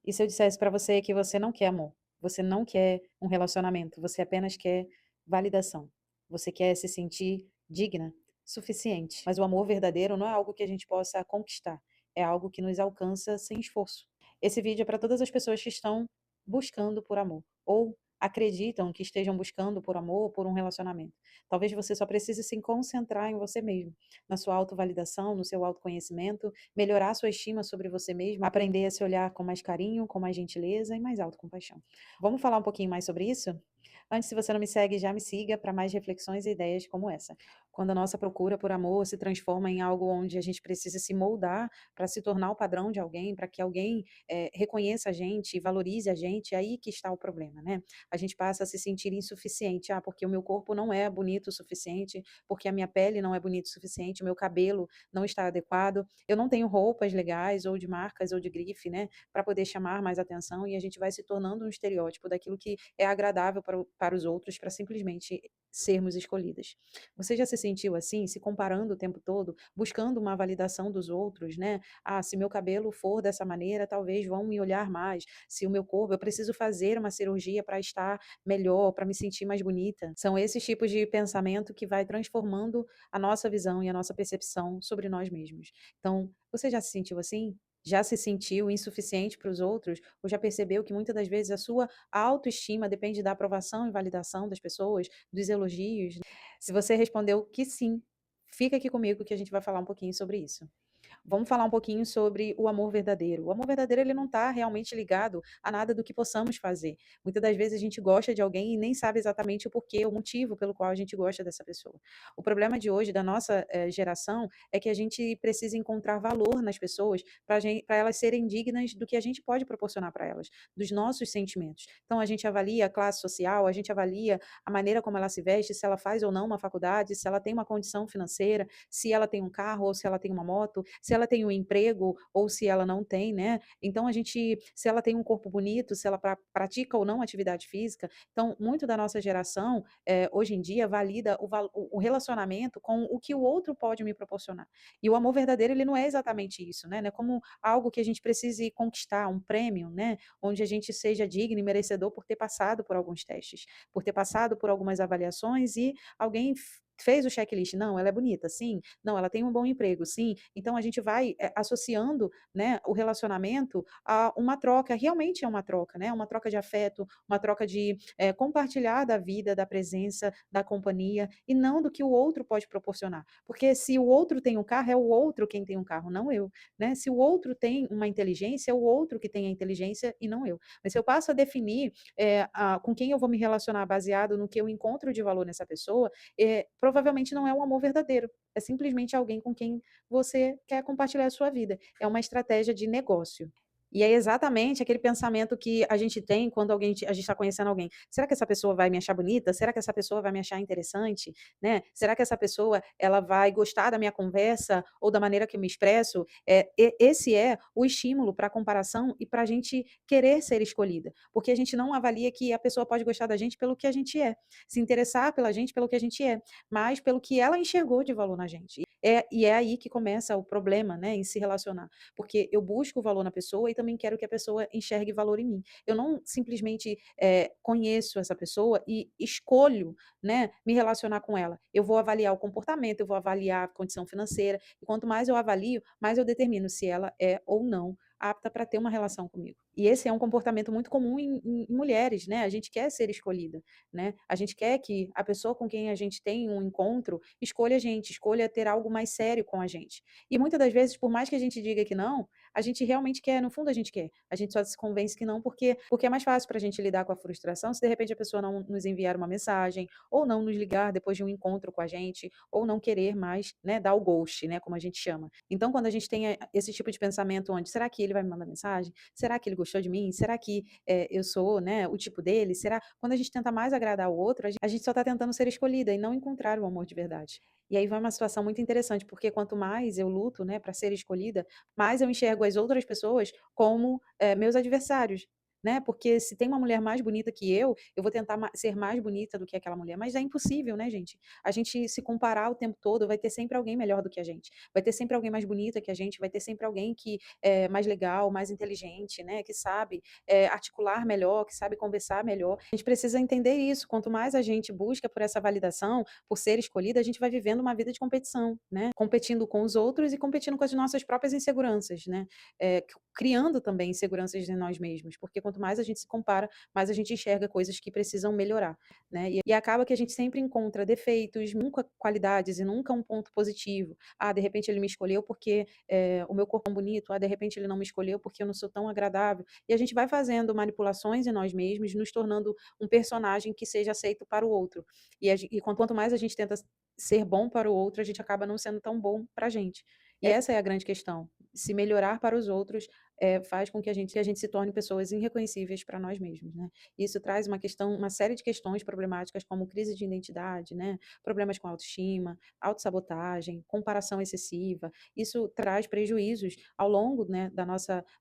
E se eu dissesse pra você que você não quer amor, você não quer um relacionamento, você apenas quer validação, você quer se sentir digna, suficiente. Mas o amor verdadeiro não é algo que a gente possa conquistar, é algo que nos alcança sem esforço. Esse vídeo é para todas as pessoas que estão buscando por amor ou acreditam que estejam buscando por amor ou por um relacionamento. Talvez você só precise se concentrar em você mesmo, na sua autovalidação, no seu autoconhecimento, melhorar a sua estima sobre você mesmo, aprender a se olhar com mais carinho, com mais gentileza e mais autocompaixão. Vamos falar um pouquinho mais sobre isso? Antes, se você não me segue, já me siga para mais reflexões e ideias como essa. Quando a nossa procura por amor se transforma em algo onde a gente precisa se moldar para se tornar o padrão de alguém, para que alguém reconheça a gente, valorize a gente, é aí que está o problema, né? A gente passa a se sentir insuficiente, porque o meu corpo não é bonito o suficiente, porque a minha pele não é bonita o suficiente, o meu cabelo não está adequado, eu não tenho roupas legais, ou de marcas, ou de grife, né, para poder chamar mais atenção, e a gente vai se tornando um estereótipo daquilo que é agradável para os outros, para simplesmente sermos escolhidas. Você já se sentiu assim, se comparando o tempo todo, buscando uma validação dos outros, né? Se meu cabelo for dessa maneira, talvez vão me olhar mais. Se o meu corpo, eu preciso fazer uma cirurgia para estar melhor, para me sentir mais bonita. São esses tipos de pensamento que vai transformando a nossa visão e a nossa percepção sobre nós mesmos. Então, você já se sentiu assim? Já se sentiu insuficiente para os outros? Ou já percebeu que muitas das vezes a sua autoestima depende da aprovação e validação das pessoas, dos elogios? Se você respondeu que sim, fica aqui comigo que a gente vai falar um pouquinho sobre isso. Vamos falar um pouquinho sobre o amor verdadeiro. O amor verdadeiro, ele não está realmente ligado a nada do que possamos fazer. Muitas das vezes a gente gosta de alguém e nem sabe exatamente o porquê, o motivo pelo qual a gente gosta dessa pessoa. O problema de hoje, da nossa geração, é que a gente precisa encontrar valor nas pessoas para elas serem dignas do que a gente pode proporcionar para elas, dos nossos sentimentos. Então a gente avalia a classe social, a gente avalia a maneira como ela se veste, se ela faz ou não uma faculdade, se ela tem uma condição financeira, se ela tem um carro ou se ela tem uma moto, se ela tem um emprego ou se ela não tem, né? Então se ela tem um corpo bonito, se ela pratica ou não atividade física. Então, muito da nossa geração, hoje em dia, valida o relacionamento com o que o outro pode me proporcionar. E o amor verdadeiro, ele não é exatamente isso, né? Não é como algo que a gente precise conquistar, um prêmio, né? Onde a gente seja digno e merecedor por ter passado por alguns testes, por ter passado por algumas avaliações e alguém fez o checklist. Não, ela é bonita, sim. Não, ela tem um bom emprego, sim. Então a gente vai associando, né, o relacionamento a uma troca, realmente é uma troca, né? Uma troca de afeto, uma troca de compartilhar da vida, da presença, da companhia, e não do que o outro pode proporcionar. Porque se o outro tem um carro, é o outro quem tem um carro, não eu, né? Se o outro tem uma inteligência, é o outro que tem a inteligência e não eu. Mas se eu passo a definir com quem eu vou me relacionar baseado no que eu encontro de valor nessa pessoa, provavelmente não é um amor verdadeiro. É simplesmente alguém com quem você quer compartilhar a sua vida. É uma estratégia de negócio. E é exatamente aquele pensamento que a gente tem quando a gente está conhecendo alguém. Será que essa pessoa vai me achar bonita? Será que essa pessoa vai me achar interessante? Né? Será que essa pessoa ela vai gostar da minha conversa ou da maneira que eu me expresso? Esse é o estímulo para a comparação e para a gente querer ser escolhida. Porque a gente não avalia que a pessoa pode gostar da gente pelo que a gente é, se interessar pela gente pelo que a gente é, mas pelo que ela enxergou de valor na gente. E é aí que começa o problema, né, em se relacionar. Porque eu busco o valor na pessoa e também quero que a pessoa enxergue valor em mim. Eu não simplesmente conheço essa pessoa e escolho, né, me relacionar com ela. Eu vou avaliar o comportamento, eu vou avaliar a condição financeira, e quanto mais eu avalio, mais eu determino se ela é ou não apta para ter uma relação comigo. E esse é um comportamento muito comum em mulheres, né? A gente quer ser escolhida, né? A gente quer que a pessoa com quem a gente tem um encontro escolha a gente, escolha ter algo mais sério com a gente. E muitas das vezes, por mais que a gente diga que não, a gente realmente quer, no fundo a gente quer. A gente só se convence que não porque é mais fácil para a gente lidar com a frustração se de repente a pessoa não nos enviar uma mensagem, ou não nos ligar depois de um encontro com a gente, ou não querer mais, né, dar o ghost, né, como a gente chama. Então, quando a gente tem esse tipo de pensamento onde, será que ele vai me mandar mensagem? Será que ele gostou de mim? Será que eu sou, né, o tipo dele? Será? Quando a gente tenta mais agradar o outro, a gente só está tentando ser escolhida e não encontrar o amor de verdade. E aí vai uma situação muito interessante, porque quanto mais eu luto, né, para ser escolhida, mais eu enxergo as outras pessoas como meus adversários, né? Porque se tem uma mulher mais bonita que eu vou tentar ser mais bonita do que aquela mulher, mas é impossível, né, gente? A gente se comparar o tempo todo, vai ter sempre alguém melhor do que a gente, vai ter sempre alguém mais bonita que a gente, vai ter sempre alguém que é mais legal, mais inteligente, né, que sabe articular melhor, que sabe conversar melhor. A gente precisa entender isso. Quanto mais a gente busca por essa validação, por ser escolhida, a gente vai vivendo uma vida de competição, né? Competindo com os outros e competindo com as nossas próprias inseguranças, né? Criando também inseguranças em nós mesmos, porque quanto mais a gente se compara, mais a gente enxerga coisas que precisam melhorar, né? E acaba que a gente sempre encontra defeitos, nunca qualidades e nunca um ponto positivo. Ah, de repente ele me escolheu porque o meu corpo é bonito, ah, de repente ele não me escolheu porque eu não sou tão agradável. E a gente vai fazendo manipulações em nós mesmos, nos tornando um personagem que seja aceito para o outro. E quanto mais a gente tenta ser bom para o outro, a gente acaba não sendo tão bom para a gente. E essa é a grande questão. Se melhorar para os outros faz com que a gente se torne pessoas irreconhecíveis para nós mesmos, né? Isso traz uma série de questões problemáticas, como crise de identidade, né? Problemas com autoestima, autossabotagem, comparação excessiva. Isso traz prejuízos ao longo, né,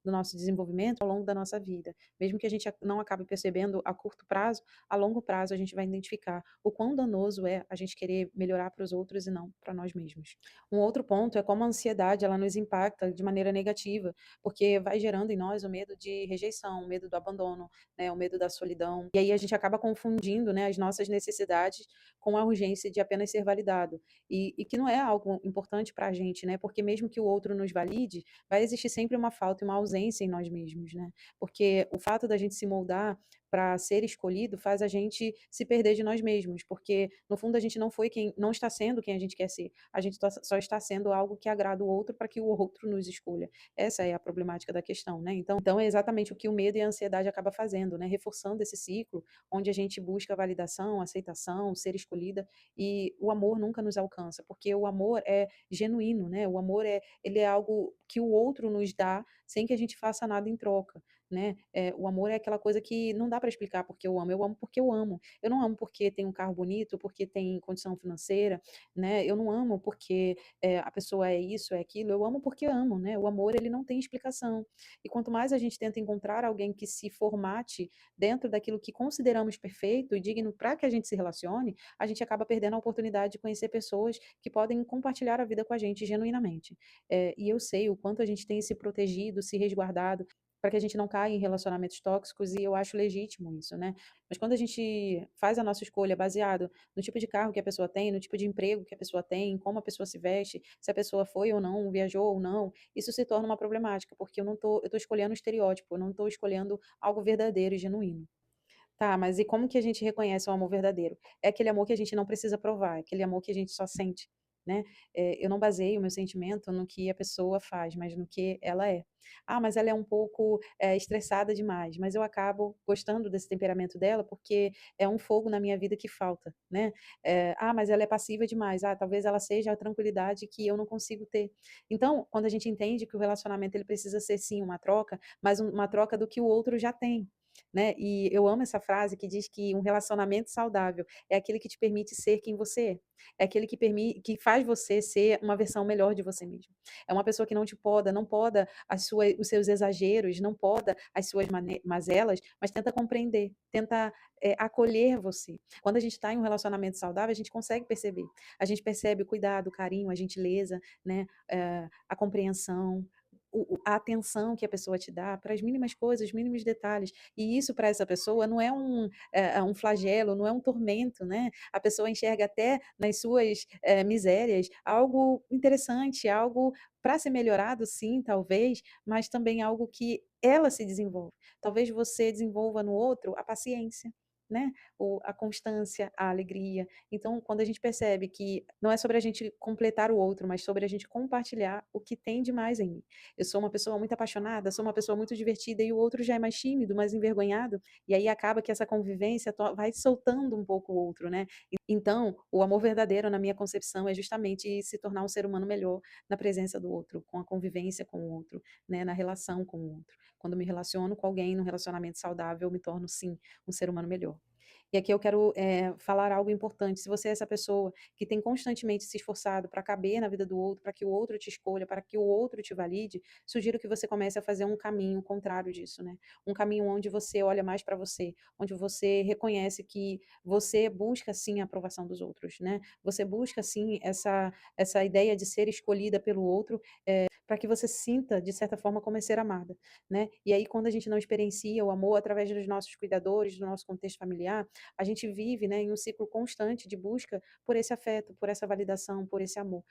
do nosso desenvolvimento, ao longo da nossa vida. Mesmo que a gente não acabe percebendo a curto prazo, a longo prazo a gente vai identificar o quão danoso é a gente querer melhorar para os outros e não para nós mesmos. Um outro ponto é como a ansiedade ela nos impacta de maneira negativa, porque vai gerando em nós o medo de rejeição, o medo do abandono, né, o medo da solidão. E aí a gente acaba confundindo, né, as nossas necessidades com a urgência de apenas ser validado. E que não é algo importante para a gente, né? Porque mesmo que o outro nos valide, vai existir sempre uma falta e uma ausência em nós mesmos, né? Porque o fato da gente se moldar para ser escolhido faz a gente se perder de nós mesmos, porque no fundo a gente não está sendo quem a gente quer ser. A gente só está sendo algo que agrada o outro para que o outro nos escolha. Essa é a problemática da questão, né? Então é exatamente o que o medo e a ansiedade acaba fazendo, né? Reforçando esse ciclo onde a gente busca validação, aceitação, ser escolhida e o amor nunca nos alcança, porque o amor é genuíno, né? O amor ele é algo que o outro nos dá sem que a gente faça nada em troca, né? O amor é aquela coisa que não dá para explicar porque eu amo porque eu amo. Eu não amo porque tem um carro bonito, porque tem condição financeira, né? Eu não amo porque a pessoa é isso, é aquilo. Eu amo porque amo, né? O amor ele não tem explicação. E quanto mais a gente tenta encontrar alguém que se formate dentro daquilo que consideramos perfeito e digno para que a gente se relacione, a gente acaba perdendo a oportunidade de conhecer pessoas que podem compartilhar a vida com a gente genuinamente. E eu sei o quanto a gente tem se protegido, se resguardado para que a gente não caia em relacionamentos tóxicos e eu acho legítimo isso, né? Mas quando a gente faz a nossa escolha baseado no tipo de carro que a pessoa tem, no tipo de emprego que a pessoa tem, como a pessoa se veste, se a pessoa foi ou não, viajou ou não, isso se torna uma problemática, porque eu tô escolhendo um estereótipo, eu não estou escolhendo algo verdadeiro e genuíno. Tá, mas e como que a gente reconhece o amor verdadeiro? É aquele amor que a gente não precisa provar, é aquele amor que a gente só sente, né? Eu não baseio o meu sentimento no que a pessoa faz, mas no que ela é. Ah, mas ela é um pouco estressada demais, mas eu acabo gostando desse temperamento dela porque é um fogo na minha vida que falta, né? Mas ela é passiva demais. Ah, talvez ela seja a tranquilidade que eu não consigo ter. Então, quando a gente entende que o relacionamento ele precisa ser sim uma troca, mas uma troca do que o outro já tem, né? E eu amo essa frase que diz que um relacionamento saudável é aquele que te permite ser quem você é aquele que faz você ser uma versão melhor de você mesmo. É uma pessoa que não te poda, não poda os seus exageros, não poda as suas mazelas, mas tenta compreender, tenta acolher você. Quando a gente está em um relacionamento saudável, a gente consegue perceber. A gente percebe o cuidado, o carinho, a gentileza, né? A compreensão, a atenção que a pessoa te dá para as mínimas coisas, os mínimos detalhes. E isso para essa pessoa não é um flagelo, não é um tormento, né? A pessoa enxerga até nas suas misérias algo interessante, algo para ser melhorado, sim, talvez, mas também algo que ela se desenvolve. Talvez você desenvolva no outro a paciência, né? A constância, a alegria. Então, quando a gente percebe que não é sobre a gente completar o outro, mas sobre a gente compartilhar o que tem de mais em mim. Eu sou uma pessoa muito apaixonada, sou uma pessoa muito divertida e o outro já é mais tímido, mais envergonhado, e aí acaba que essa convivência vai soltando um pouco o outro, né? Então, o amor verdadeiro, na minha concepção, é justamente se tornar um ser humano melhor na presença do outro, com a convivência com o outro, né? Na relação com o outro. Quando me relaciono com alguém num relacionamento saudável, eu me torno, sim, um ser humano melhor. E aqui eu quero, falar algo importante, se você é essa pessoa que tem constantemente se esforçado para caber na vida do outro, para que o outro te escolha, para que o outro te valide, sugiro que você comece a fazer um caminho contrário disso, né. Um caminho onde você olha mais para você, onde você reconhece que você busca sim a aprovação dos outros, né. Você busca sim essa ideia de ser escolhida pelo outro, para que você sinta, de certa forma, como é ser amada, né. E aí quando a gente não experiencia o amor através dos nossos cuidadores, do nosso contexto familiar, a gente vive, né, em um ciclo constante de busca por esse afeto, por essa validação, por esse amor.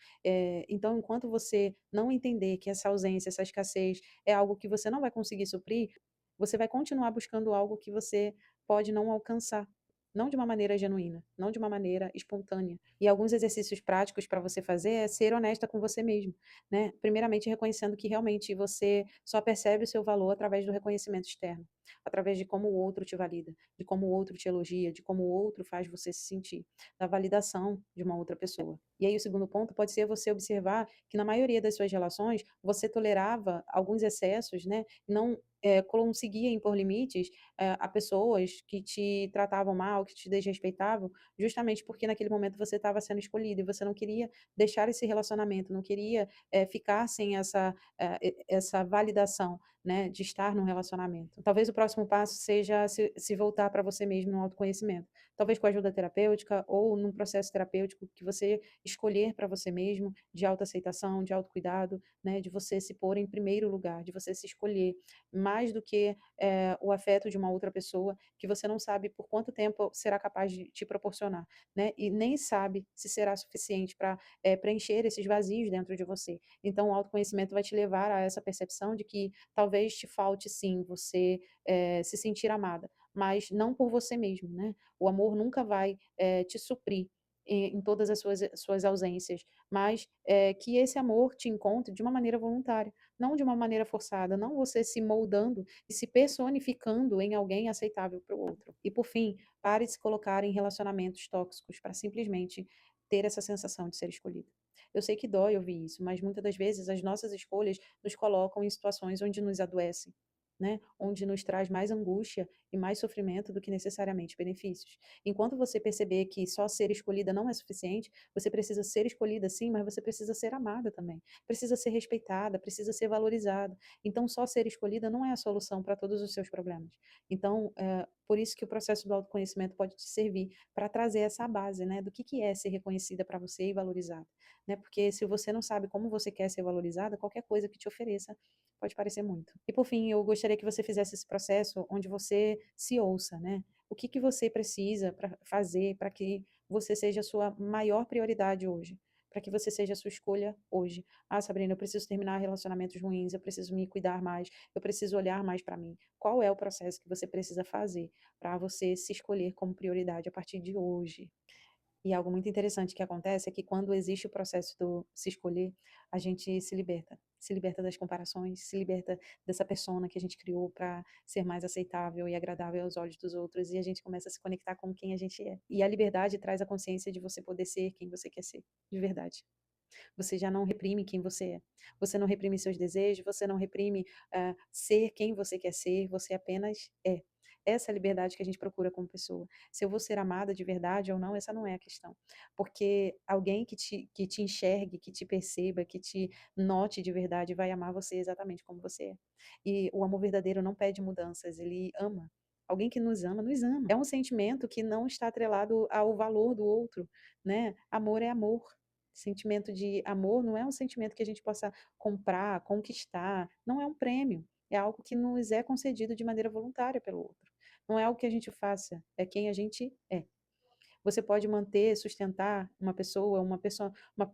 Então enquanto você não entender que essa ausência, essa escassez é algo que você não vai conseguir suprir, você vai continuar buscando algo que você pode não alcançar, não de uma maneira genuína, não de uma maneira espontânea. E alguns exercícios práticos para você fazer é ser honesta com você mesmo, né. Primeiramente reconhecendo que realmente você só percebe o seu valor através do reconhecimento externo, através de como o outro te valida, de como o outro te elogia, de como o outro faz você se sentir, da validação de uma outra pessoa. E aí o segundo ponto pode ser você observar que na maioria das suas relações, você tolerava alguns excessos, né, não, conseguia impor limites, a pessoas que te tratavam mal, que te desrespeitavam, justamente porque naquele momento você estava sendo escolhido e você não queria deixar esse relacionamento, não queria, ficar sem essa validação, né, de estar num relacionamento. Talvez o próximo passo seja se voltar para você mesmo no autoconhecimento. Talvez com ajuda terapêutica ou num processo terapêutico que você escolher para você mesmo, de autoaceitação, de autocuidado, né, de você se pôr em primeiro lugar, de você se escolher, mais do que, o afeto de uma outra pessoa que você não sabe por quanto tempo será capaz de te proporcionar, né, e nem sabe se será suficiente para preencher esses vazios dentro de você. Então o autoconhecimento vai te levar a essa percepção de que talvez te falte sim você, se sentir amada, mas não por você mesmo, né. O amor nunca vai, te suprir em todas as suas ausências, mas, que esse amor te encontre de uma maneira voluntária, não de uma maneira forçada, não você se moldando e se personificando em alguém aceitável para o outro. E por fim, pare de se colocar em relacionamentos tóxicos para simplesmente ter essa sensação de ser escolhido. Eu sei que dói ouvir isso, mas muitas das vezes as nossas escolhas nos colocam em situações onde nos adoecem, né? Onde nos traz mais angústia e mais sofrimento do que necessariamente benefícios. Enquanto você perceber que só ser escolhida não é suficiente, você precisa ser escolhida sim, mas você precisa ser amada também. Precisa ser respeitada, precisa ser valorizada. Então, só ser escolhida não é a solução para todos os seus problemas. Então, por isso que o processo do autoconhecimento pode te servir para trazer essa base, né, do que é ser reconhecida para você e valorizada, né? Porque se você não sabe como você quer ser valorizada, qualquer coisa que te ofereça pode parecer muito. E por fim, eu gostaria que você fizesse esse processo onde você se ouça, né? O que você precisa para fazer para que você seja a sua maior prioridade hoje? Para que você seja a sua escolha hoje. Ah, Sabrina, eu preciso terminar relacionamentos ruins, eu preciso me cuidar mais, eu preciso olhar mais para mim. Qual é o processo que você precisa fazer para você se escolher como prioridade a partir de hoje? E algo muito interessante que acontece é que quando existe o processo do se escolher, a gente se liberta das comparações, se liberta dessa persona que a gente criou para ser mais aceitável e agradável aos olhos dos outros, e a gente começa a se conectar com quem a gente é. E a liberdade traz a consciência de você poder ser quem você quer ser, de verdade. Você já não reprime quem você é. Você não reprime seus desejos, você não reprime, ser quem você quer ser, você apenas é. Essa é a liberdade que a gente procura como pessoa. Se eu vou ser amada de verdade ou não, essa não é a questão. Porque alguém que te enxergue, que te perceba, que te note de verdade, vai amar você exatamente como você é. E o amor verdadeiro não pede mudanças, ele ama. Alguém que nos ama, nos ama. É um sentimento que não está atrelado ao valor do outro, né. Amor é amor. Sentimento de amor não é um sentimento que a gente possa comprar, conquistar, não é um prêmio, é algo que nos é concedido de maneira voluntária pelo outro. Não é algo que a gente faça, é quem a gente é. Você pode manter, sustentar uma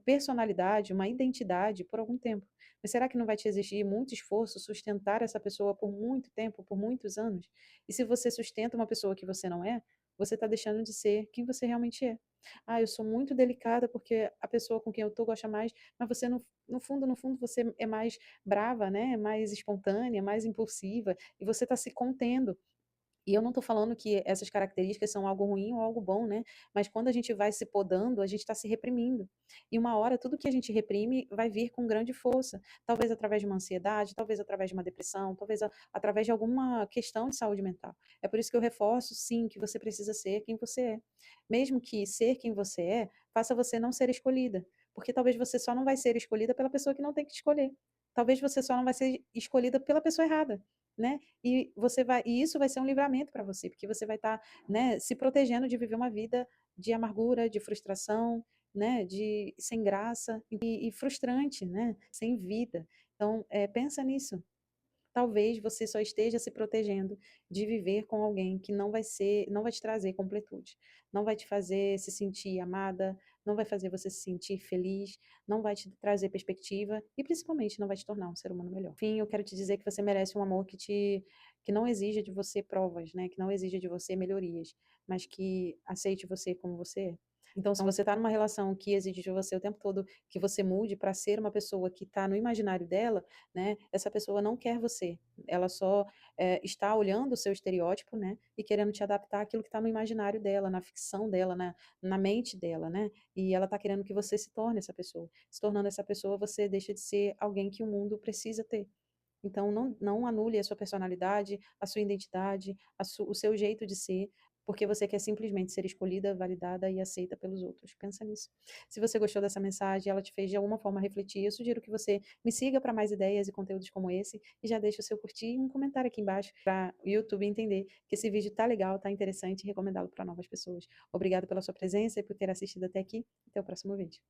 personalidade, uma identidade por algum tempo. Mas será que não vai te exigir muito esforço sustentar essa pessoa por muito tempo, por muitos anos? E se você sustenta uma pessoa que você não é, você está deixando de ser quem você realmente é. Ah, eu sou muito delicada porque a pessoa com quem eu tô gosta mais, mas você no fundo você é mais brava, né? É mais espontânea, mais impulsiva, e você está se contendo E eu não estou falando que essas características são algo ruim ou algo bom, né, mas quando a gente vai se podando, a gente está se reprimindo. E uma hora tudo que a gente reprime vai vir com grande força, talvez através de uma ansiedade, talvez através de uma depressão, talvez através de alguma questão de saúde mental. É por isso que eu reforço, sim, que você precisa ser quem você é. Mesmo que ser quem você é, faça você não ser escolhida, porque talvez você só não vai ser escolhida pela pessoa que não tem que te escolher. Talvez você só não vai ser escolhida pela pessoa errada, né? E isso vai ser um livramento para você, porque você vai estar, né, se protegendo de viver uma vida de amargura, de frustração, né, de sem graça e frustrante, né, sem vida. Então, pensa nisso. Talvez você só esteja se protegendo de viver com alguém que não vai te trazer completude, não vai te fazer se sentir amada, não vai fazer você se sentir feliz, não vai te trazer perspectiva e principalmente não vai te tornar um ser humano melhor. Enfim, eu quero te dizer que você merece um amor que não exija de você provas, né, que não exija de você melhorias, mas que aceite você como você é. Então, se você está numa relação que exige de você o tempo todo que você mude para ser uma pessoa que está no imaginário dela, né, essa pessoa não quer você, ela só está olhando o seu estereótipo, né, e querendo te adaptar àquilo que está no imaginário dela, na ficção dela, na mente dela, né, e ela está querendo que você se torne essa pessoa. Se tornando essa pessoa, você deixa de ser alguém que o mundo precisa ter. Então, não anule a sua personalidade, a sua identidade, o seu jeito de ser, porque você quer simplesmente ser escolhida, validada e aceita pelos outros. Pensa nisso. Se você gostou dessa mensagem, ela te fez de alguma forma refletir, eu sugiro que você me siga para mais ideias e conteúdos como esse e já deixa o seu curtir e um comentário aqui embaixo para o YouTube entender que esse vídeo tá legal, tá interessante e recomendá-lo para novas pessoas. Obrigado pela sua presença e por ter assistido até aqui. Até o próximo vídeo.